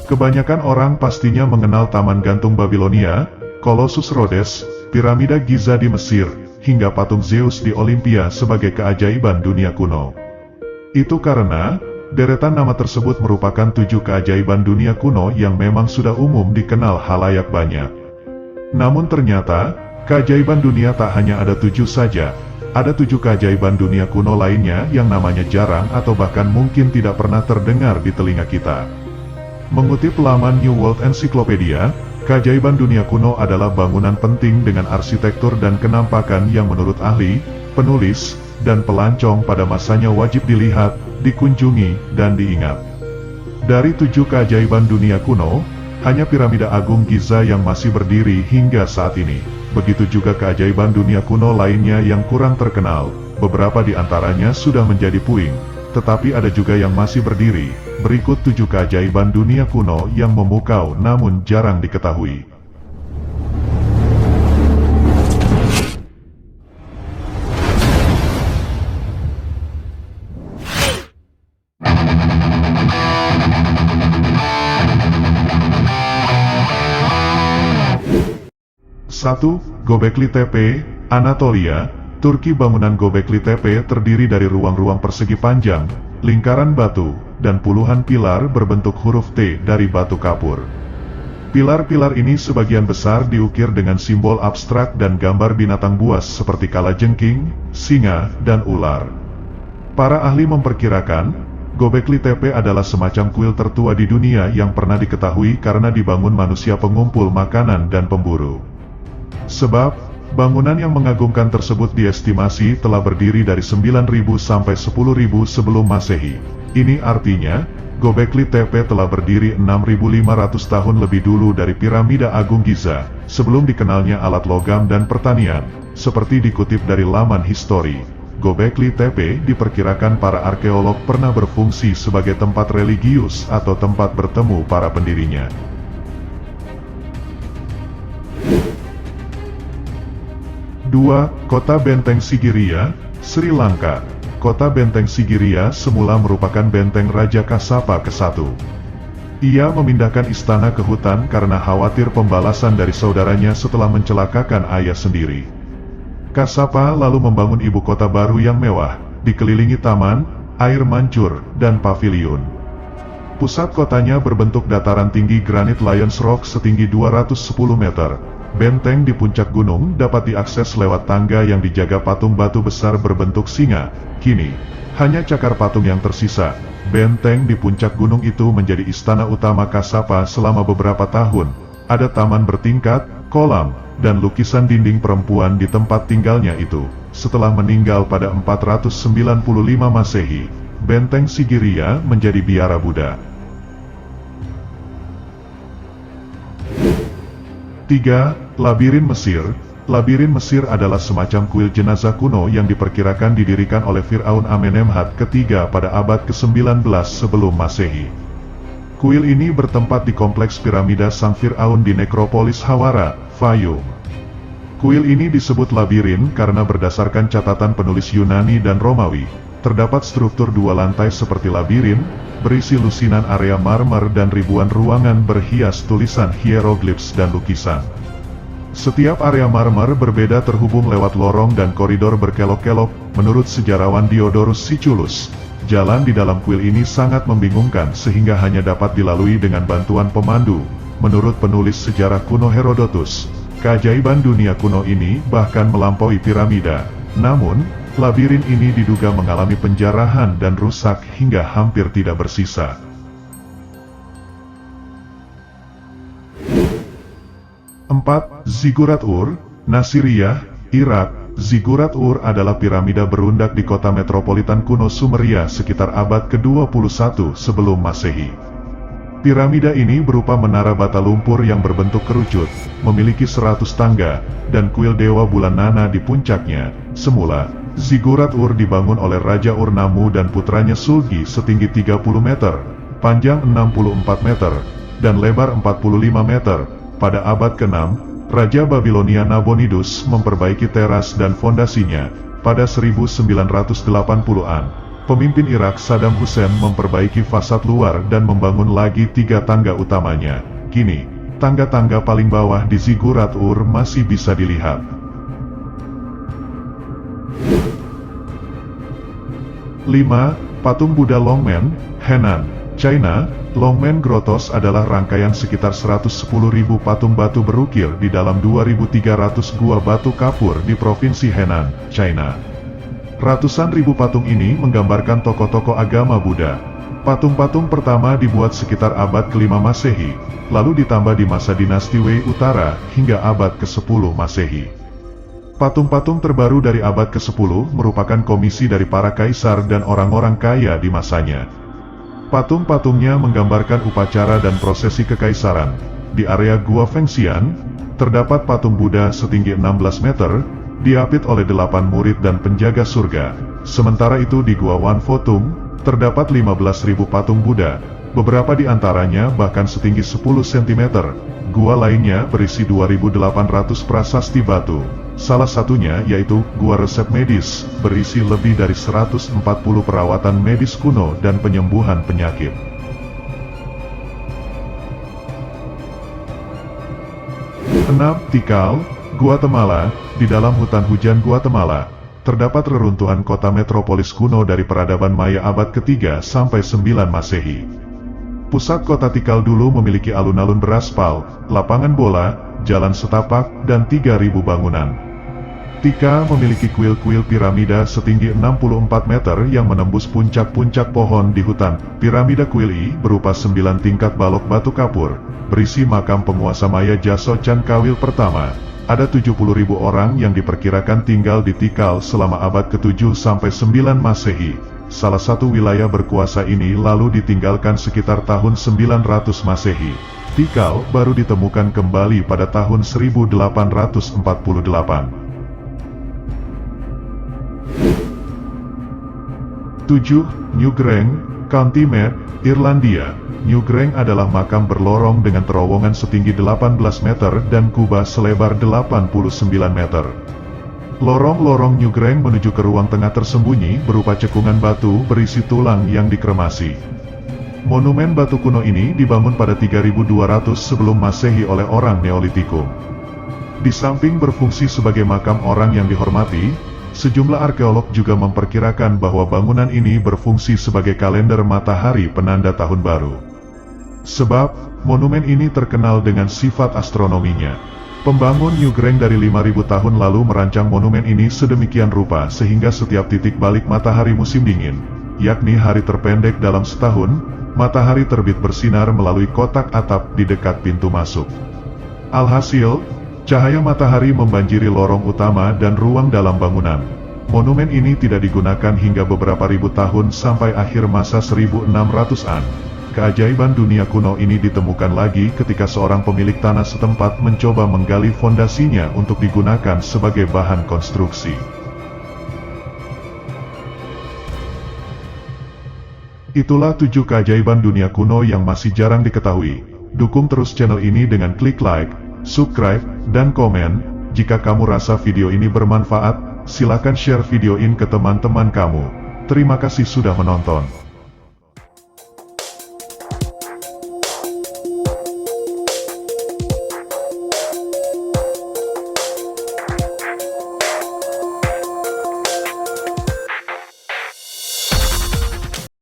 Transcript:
Kebanyakan orang pastinya mengenal Taman Gantung Babilonia, Colossus Rhodes, Piramida Giza di Mesir, hingga patung Zeus di Olimpia sebagai keajaiban dunia kuno. Itu karena, deretan nama tersebut merupakan 7 keajaiban dunia kuno yang memang sudah umum dikenal halayak banyak. Namun ternyata, keajaiban dunia tak hanya ada 7 saja, ada 7 keajaiban dunia kuno lainnya yang namanya jarang atau bahkan mungkin tidak pernah terdengar di telinga kita. Mengutip laman New World Encyclopedia, keajaiban dunia kuno adalah bangunan penting dengan arsitektur dan kenampakan yang menurut ahli, penulis, dan pelancong pada masanya wajib dilihat, dikunjungi, dan diingat. Dari 7 keajaiban dunia kuno, hanya Piramida Agung Giza yang masih berdiri hingga saat ini. Begitu juga keajaiban dunia kuno lainnya yang kurang terkenal, beberapa di antaranya sudah menjadi puing, tetapi ada juga yang masih berdiri. Berikut 7 keajaiban dunia kuno yang memukau namun jarang diketahui. Satu, Göbekli Tepe, Anatolia, Turki. Bangunan Göbekli Tepe terdiri dari ruang-ruang persegi panjang, lingkaran batu, dan puluhan pilar berbentuk huruf T dari batu kapur. Pilar-pilar ini sebagian besar diukir dengan simbol abstrak dan gambar binatang buas seperti kalajengking, singa, dan ular. Para ahli memperkirakan, Göbekli Tepe adalah semacam kuil tertua di dunia yang pernah diketahui karena dibangun manusia pengumpul makanan dan pemburu. Sebab, bangunan yang mengagumkan tersebut diestimasi telah berdiri dari 9.000 sampai 10.000 sebelum Masehi. Ini artinya, Göbekli Tepe telah berdiri 6.500 tahun lebih dulu dari Piramida Agung Giza, sebelum dikenalnya alat logam dan pertanian. Seperti dikutip dari laman History, Göbekli Tepe diperkirakan para arkeolog pernah berfungsi sebagai tempat religius atau tempat bertemu para pendirinya. Dua, Kota Benteng Sigiriya, Sri Lanka. Kota Benteng Sigiriya semula merupakan benteng Raja Kassapa ke-1. Ia memindahkan istana ke hutan karena khawatir pembalasan dari saudaranya setelah mencelakakan ayah sendiri. Kassapa lalu membangun ibu kota baru yang mewah, dikelilingi taman, air mancur, dan paviliun. Pusat kotanya berbentuk dataran tinggi granit Lions Rock setinggi 210 meter. Benteng di puncak gunung dapat diakses lewat tangga yang dijaga patung batu besar berbentuk singa. Kini, hanya cakar patung yang tersisa. Benteng di puncak gunung itu menjadi istana utama Kassapa selama beberapa tahun. Ada taman bertingkat, kolam, dan lukisan dinding perempuan di tempat tinggalnya itu. Setelah meninggal pada 495 Masehi, Benteng Sigiriya menjadi biara Buddha. 3. Labirin Mesir. Labirin Mesir adalah semacam kuil jenazah kuno yang diperkirakan didirikan oleh Firaun Amenemhat III pada abad ke-19 sebelum Masehi. Kuil ini bertempat di kompleks piramida Sang Firaun di nekropolis Hawara, Fayum. Kuil ini disebut labirin karena berdasarkan catatan penulis Yunani dan Romawi, terdapat struktur 2 lantai seperti labirin, berisi lusinan area marmer dan ribuan ruangan berhias tulisan hieroglifs dan lukisan. Setiap area marmer berbeda terhubung lewat lorong dan koridor berkelok-kelok. Menurut sejarawan Diodorus Siculus, jalan di dalam kuil ini sangat membingungkan sehingga hanya dapat dilalui dengan bantuan pemandu. Menurut penulis sejarah kuno Herodotus, keajaiban dunia kuno ini bahkan melampaui piramida. Namun, labirin ini diduga mengalami penjarahan dan rusak hingga hampir tidak bersisa. 4. Ziggurat-ur, Nasiriyah, Irak. Ziggurat-ur adalah piramida berundak di kota metropolitan kuno Sumeria sekitar abad ke-21 sebelum Masehi. Piramida ini berupa menara bata lumpur yang berbentuk kerucut, memiliki 100 tangga, dan kuil dewa bulan Nana di puncaknya. Semula, Ziggurat-ur dibangun oleh Raja Ur-Nammu dan putranya Sulgi setinggi 30 meter, panjang 64 meter, dan lebar 45 meter. Pada abad ke-6, Raja Babilonia Nabonidus memperbaiki teras dan fondasinya. Pada 1980-an, pemimpin Irak Saddam Hussein memperbaiki fasad luar dan membangun lagi 3 tangga utamanya. Kini, tangga-tangga paling bawah di Ziggurat-ur masih bisa dilihat. Patung Buddha Longmen, Henan, China. Longmen Grottos adalah rangkaian sekitar 110.000 patung batu berukir di dalam 2.300 gua batu kapur di Provinsi Henan, China. Ratusan ribu patung ini menggambarkan tokoh-tokoh agama Buddha. Patung-patung pertama dibuat sekitar abad ke-5 Masehi, lalu ditambah di masa dinasti Wei Utara hingga abad ke-10 Masehi. Patung-patung terbaru dari abad ke-10 merupakan komisi dari para kaisar dan orang-orang kaya di masanya. Patung-patungnya menggambarkan upacara dan prosesi kekaisaran. Di area Gua Fengxian, terdapat patung Buddha setinggi 16 meter, diapit oleh 8 murid dan penjaga surga. Sementara itu di Gua Wan Fotung, terdapat 15.000 patung Buddha, beberapa di antaranya bahkan setinggi 10 cm. Gua lainnya berisi 2.800 prasasti batu. Salah satunya yaitu Gua Resep Medis, berisi lebih dari 140 perawatan medis kuno dan penyembuhan penyakit. Tikal, Guatemala. Di dalam hutan hujan Guatemala, terdapat reruntuhan kota metropolis kuno dari peradaban Maya abad ke-3 sampai 9 Masehi. Pusat kota Tikal dulu memiliki alun-alun beraspal, lapangan bola, jalan setapak, dan 3.000 bangunan. Tikal memiliki kuil-kuil piramida setinggi 64 meter yang menembus puncak-puncak pohon di hutan. Piramida kuil ini berupa 9 tingkat balok batu kapur, berisi makam penguasa Maya Jaso Chankawil pertama. Ada 70.000 orang yang diperkirakan tinggal di Tikal selama abad ke-7 sampai 9 Masehi. Salah satu wilayah berkuasa ini lalu ditinggalkan sekitar tahun 900 Masehi. Tikal baru ditemukan kembali pada tahun 1848. Newgrange, County Meath, Irlandia. Newgrange adalah makam berlorong dengan terowongan setinggi 18 meter dan kubah selebar 89 meter. Lorong-lorong Newgrange menuju ke ruang tengah tersembunyi berupa cekungan batu berisi tulang yang dikremasi. Monumen batu kuno ini dibangun pada 3200 sebelum Masehi oleh orang Neolitikum. Di samping berfungsi sebagai makam orang yang dihormati, sejumlah arkeolog juga memperkirakan bahwa bangunan ini berfungsi sebagai kalender matahari penanda tahun baru. Sebab, monumen ini terkenal dengan sifat astronominya. Pembangun Newgrange dari 5.000 tahun lalu merancang monumen ini sedemikian rupa sehingga setiap titik balik matahari musim dingin, yakni hari terpendek dalam setahun, matahari terbit bersinar melalui kotak atap di dekat pintu masuk. Alhasil, cahaya matahari membanjiri lorong utama dan ruang dalam bangunan. Monumen ini tidak digunakan hingga beberapa ribu tahun sampai akhir masa 1600-an. Keajaiban dunia kuno ini ditemukan lagi ketika seorang pemilik tanah setempat mencoba menggali fondasinya untuk digunakan sebagai bahan konstruksi. Itulah 7 keajaiban dunia kuno yang masih jarang diketahui. Dukung terus channel ini dengan klik like, subscribe, dan komen. Jika kamu rasa video ini bermanfaat, silakan share video ini ke teman-teman kamu. Terima kasih sudah menonton.